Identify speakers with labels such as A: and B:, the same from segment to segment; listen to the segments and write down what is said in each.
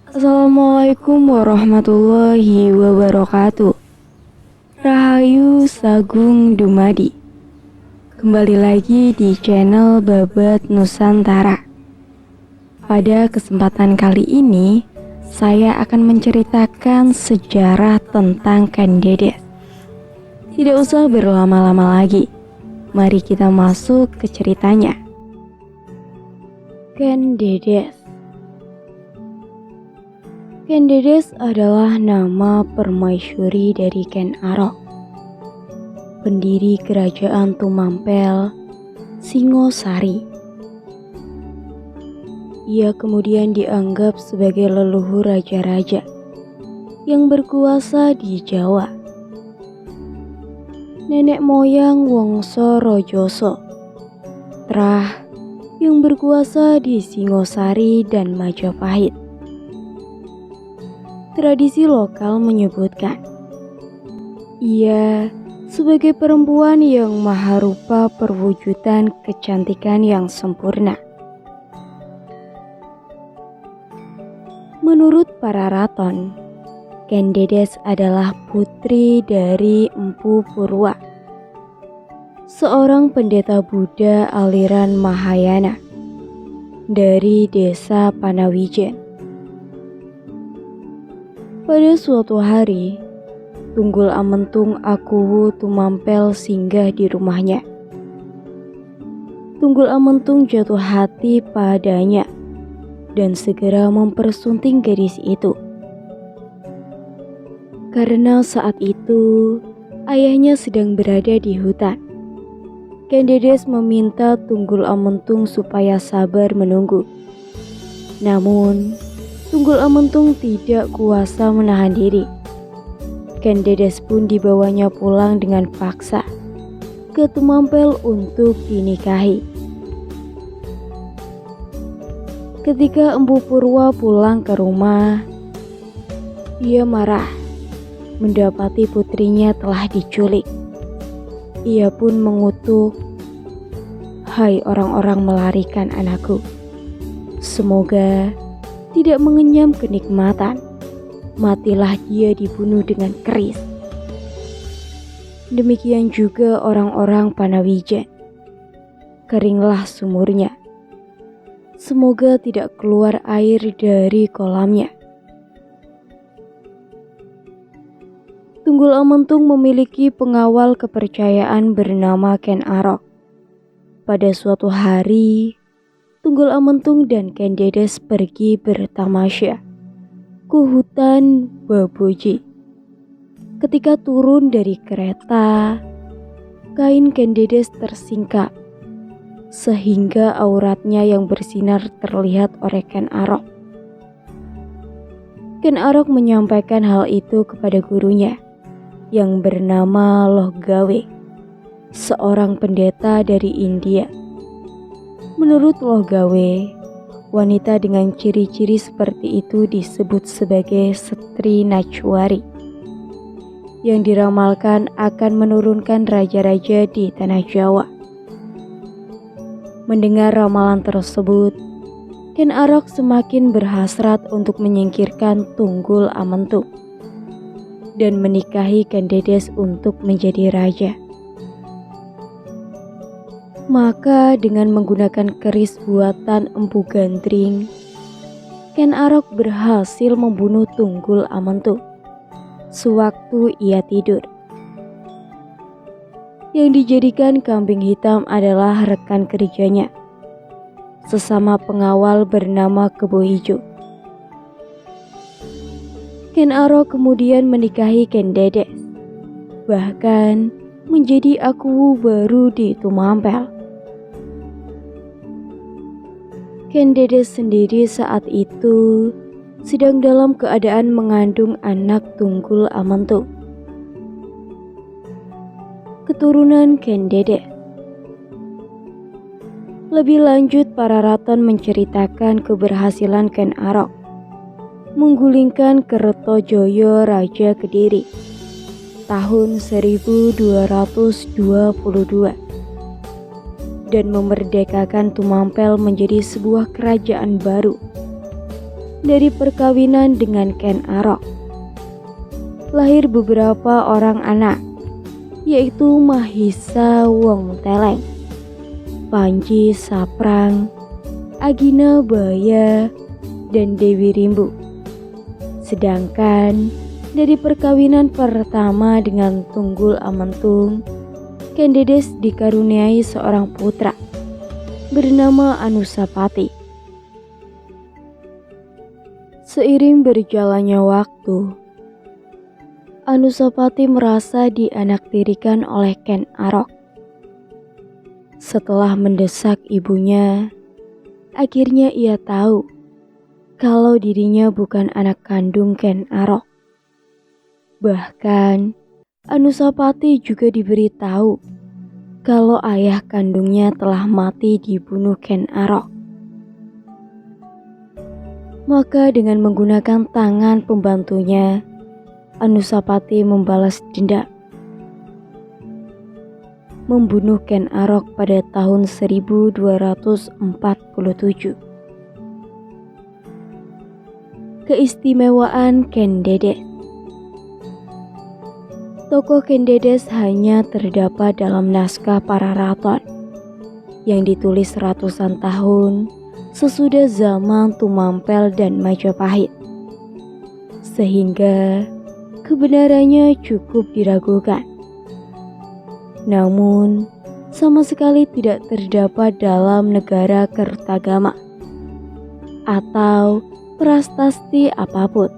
A: Assalamualaikum warahmatullahi wabarakatuh. Rahayu Sagung Dumadi. Kembali lagi di channel Babat Nusantara. Pada kesempatan kali ini, saya akan menceritakan sejarah tentang Ken Dedes. Tidak usah berlama-lama lagi. Mari kita masuk ke ceritanya. Ken Dedes. Ken Dedes adalah nama permaisuri dari Ken Arok, pendiri kerajaan Tumampel, Singosari. Ia kemudian dianggap sebagai leluhur raja-raja yang berkuasa di Jawa. Nenek moyang Wongso Rojoso, Trah yang berkuasa di Singosari dan Majapahit. Tradisi lokal menyebutkan ia sebagai perempuan yang maharupa perwujudan kecantikan yang sempurna. Menurut para raton, Ken Dedes adalah putri dari Empu Purwa, seorang pendeta Buddha aliran Mahayana dari desa Panawijen. Pada suatu hari, Tunggul Amentung Akuwu Tumampel singgah di rumahnya. Tunggul Amentung jatuh hati padanya dan segera mempersunting gadis itu. Karena saat itu ayahnya sedang berada di hutan, Ken Dedes meminta Tunggul Amentung supaya sabar menunggu. Namun Tunggul Amentung tidak kuasa menahan diri. Ken Dedes pun dibawanya pulang dengan paksa ke Tumampel untuk dinikahi. Ketika Empu Purwa pulang ke rumah, ia marah mendapati putrinya telah diculik. Ia pun mengutuk, "Hai orang-orang melarikan anakku, semoga tidak mengenyam kenikmatan, matilah dia dibunuh dengan keris." Demikian juga orang-orang Panawijen, keringlah sumurnya, semoga tidak keluar air dari kolamnya. Tunggul Amentung memiliki pengawal kepercayaan bernama Ken Arok. Pada suatu hari, Tunggul Amentung dan Ken Dedes pergi bertamasya ke hutan Baboji. Ketika turun dari kereta, kain Ken Dedes tersingkap sehingga auratnya yang bersinar terlihat oleh Ken Arok. Ken Arok menyampaikan hal itu kepada gurunya yang bernama Loh Gawe, seorang pendeta dari India. Menurut Loh Gawe, wanita dengan ciri-ciri seperti itu disebut sebagai Setri Najwari, yang diramalkan akan menurunkan raja-raja di tanah Jawa. Mendengar ramalan tersebut, Ken Arok semakin berhasrat untuk menyingkirkan Tunggul Amentung dan menikahi Ken Dedes untuk menjadi raja. Maka dengan menggunakan keris buatan Empu Gandring, Ken Arok berhasil membunuh Tunggul Amentung sewaktu ia tidur. Yang dijadikan kambing hitam adalah rekan kerjanya, sesama pengawal bernama Kebo Ijo. Ken Arok kemudian menikahi Ken Dedes, bahkan menjadi Akuwu baru di Tumampel. Ken Dedes sendiri saat itu sedang dalam keadaan mengandung anak Tunggul Amentung, keturunan Ken Dedes. Lebih lanjut, para raton menceritakan keberhasilan Ken Arok menggulingkan Kertojoyo Raja Kediri tahun 1222. dan memerdekakan Tumampel menjadi sebuah kerajaan baru dari perkawinan dengan Ken Arok. Lahir beberapa orang anak, yaitu Mahisa Wongteleng, Panji Saprang, Agina Baya, dan Dewi Rimbu. Sedangkan dari perkawinan pertama dengan Tunggul Amentung, Ken Dedes dikaruniai seorang putra bernama Anusapati. Seiring berjalannya waktu, Anusapati merasa dianaktirikan oleh Ken Arok. Setelah mendesak ibunya, akhirnya ia tahu kalau dirinya bukan anak kandung Ken Arok. Bahkan, Anusapati juga diberitahu kalau ayah kandungnya telah mati dibunuh Ken Arok. Maka dengan menggunakan tangan pembantunya, Anusapati membalas dendam, membunuh Ken Arok pada tahun 1247. Keistimewaan Ken Dedes. Tokoh Ken Dedes hanya terdapat dalam naskah Pararaton yang ditulis ratusan tahun sesudah zaman Tumampel dan Majapahit, sehingga kebenarannya cukup diragukan. Namun, sama sekali tidak terdapat dalam negara Kertagama atau prasasti apapun.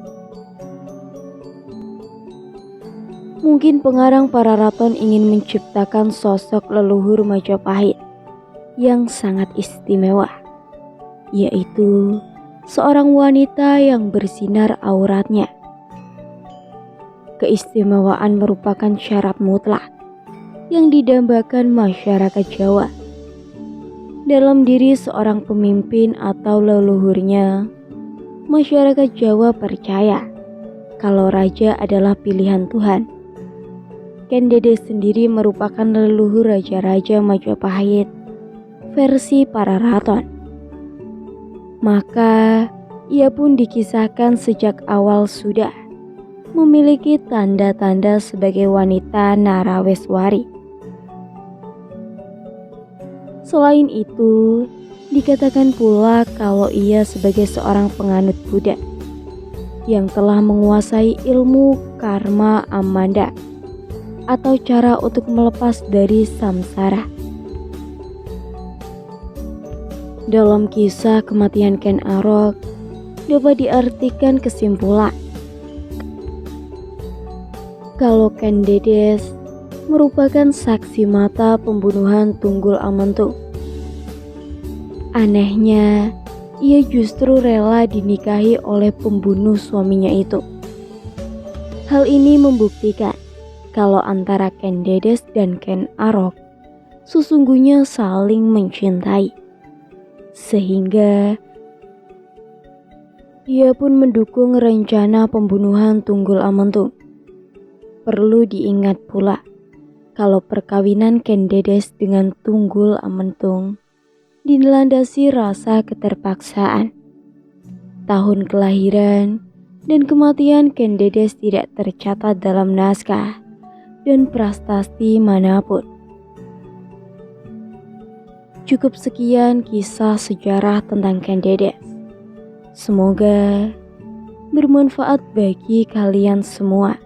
A: Mungkin pengarang Pararaton ingin menciptakan sosok leluhur Majapahit yang sangat istimewa, yaitu seorang wanita yang bersinar auratnya. Keistimewaan merupakan syarat mutlak yang didambakan masyarakat Jawa. Dalam diri seorang pemimpin atau leluhurnya, masyarakat Jawa percaya kalau raja adalah pilihan Tuhan. Ken Dedes sendiri merupakan leluhur raja-raja Majapahit versi Pararaton. Maka ia pun dikisahkan sejak awal sudah memiliki tanda-tanda sebagai wanita Naraweswari. Selain itu, dikatakan pula kalau ia sebagai seorang penganut Buddha yang telah menguasai ilmu karma amanda atau cara untuk melepas dari samsara. Dalam kisah kematian Ken Arok dapat diartikan kesimpulan kalau Ken Dedes merupakan saksi mata pembunuhan Tunggul Amentung. Anehnya, ia justru rela dinikahi oleh pembunuh suaminya itu. Hal ini membuktikan kalau antara Ken Dedes dan Ken Arok sesungguhnya saling mencintai, sehingga ia pun mendukung rencana pembunuhan Tunggul Amentung. Perlu diingat pula kalau perkawinan Ken Dedes dengan Tunggul Amentung dilandasi rasa keterpaksaan. Tahun kelahiran dan kematian Ken Dedes tidak tercatat dalam naskah dan prasasti manapun. Cukup sekian kisah sejarah tentang Ken Dedes. Semoga bermanfaat bagi kalian semua.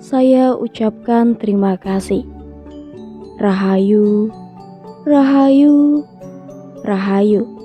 A: Saya ucapkan terima kasih. Rahayu, Rahayu, Rahayu.